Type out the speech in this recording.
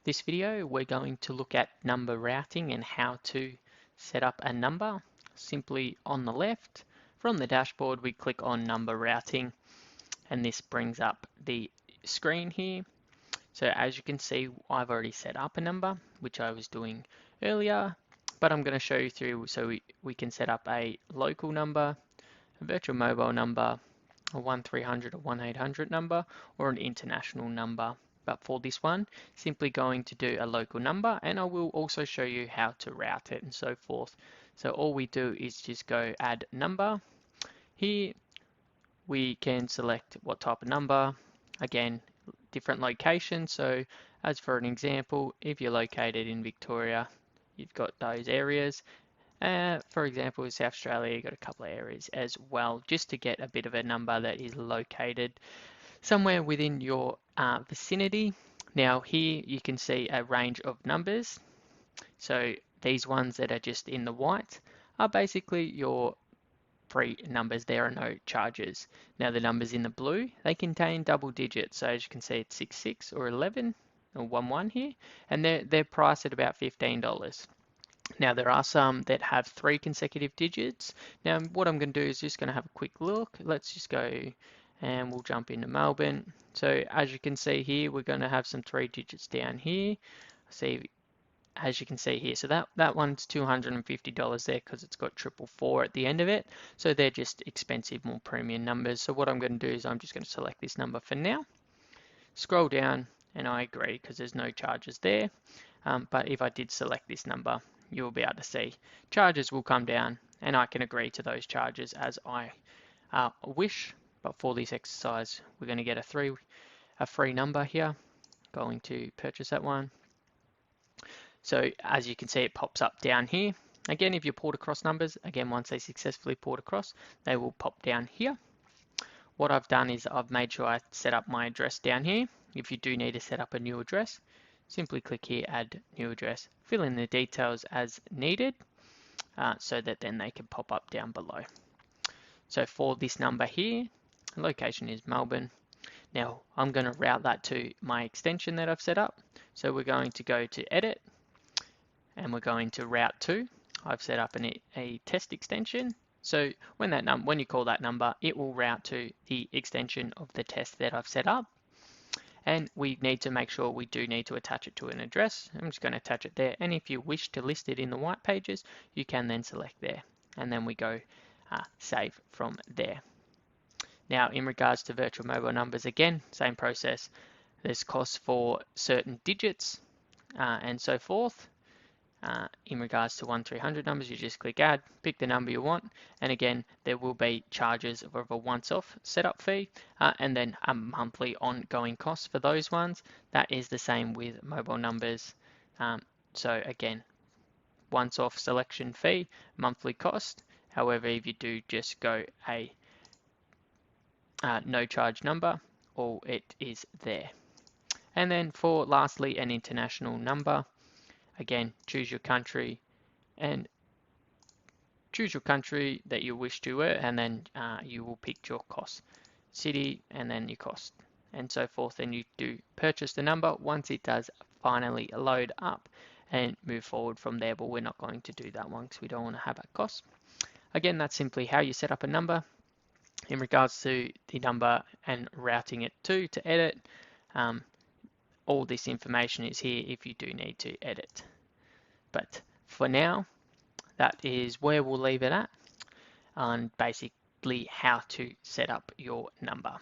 This video, we're going to look at number routing and how to set up a number. Simply on the left, from the dashboard, we click on number routing, and this brings up the screen here. So as you can see, I've already set up a number, which I was doing earlier, but I'm going to show you through so we can set up a local number, a virtual mobile number, a 1300 or 1800 number, or an international number. But for this one, simply going to do a local number, and I will also show you how to route it and so forth. So all we do is just go add number. Here we can select what type of number. Again, different locations. So as for an example, if you're located in Victoria, you've got those areas. For example, in South Australia, you've got a couple of areas as well, just to get a bit of a number that is located somewhere within your vicinity. Now here you can see a range of numbers. So these ones that are just in the white are basically your free numbers. There are no charges. Now the numbers in the blue, they contain double digits. So as you can see, it's 66 or 11 or 11 here, and they're priced at about $15. Now there are some that have 3 consecutive digits. Now what I'm going to do is just going to have a quick look. Let's just go and we'll jump into Melbourne. So as you can see here, we're going to have some 3 digits down here. See, as you can see here, so that one's $250 there because it's got 444 at the end of it. So they're just expensive, more premium numbers. So what I'm going to do is I'm just going to select this number for now. Scroll down and I agree because there's no charges there. But if I did select this number, you'll be able to see charges will come down and I can agree to those charges as I wish. But for this exercise, we're going to get a free number here. Going to purchase that one. So as you can see, it pops up down here. Again, if you port across numbers, again, once they successfully port across, they will pop down here. What I've done is I've made sure I set up my address down here. If you do need to set up a new address, simply click here, add new address, fill in the details as needed, so that then they can pop up down below. So for this number here, location is Melbourne. Now I'm going to route that to my extension that I've set up. So we're going to go to edit and we're going to route to. I've set up a test extension. So when you call that number, it will route to the extension of the test that I've set up. And we need to make sure we do need to attach it to an address. I'm just going to attach it there. And if you wish to list it in the white pages, you can then select there. And then we go save from there. Now, in regards to virtual mobile numbers, again, same process. There's costs for certain digits and so forth. In regards to 1300 numbers, you just click add, pick the number you want, and again there will be charges of a once-off setup fee and then a monthly ongoing cost for those ones. That is the same with mobile numbers. So again, once-off selection fee, monthly cost. However, if you do just go a no charge number, all it is there. And then for lastly, an international number. Again, choose your country and choose your country that you wish to, and then you will pick your cost, city, and then your cost, and so forth. And you do purchase the number once it does finally load up and move forward from there. But we're not going to do that one because we don't want to have a cost. Again, that's simply how you set up a number. In regards to the number and routing it to edit, all this information is here if you do need to edit. But for now, that is where we'll leave it at, on basically how to set up your number.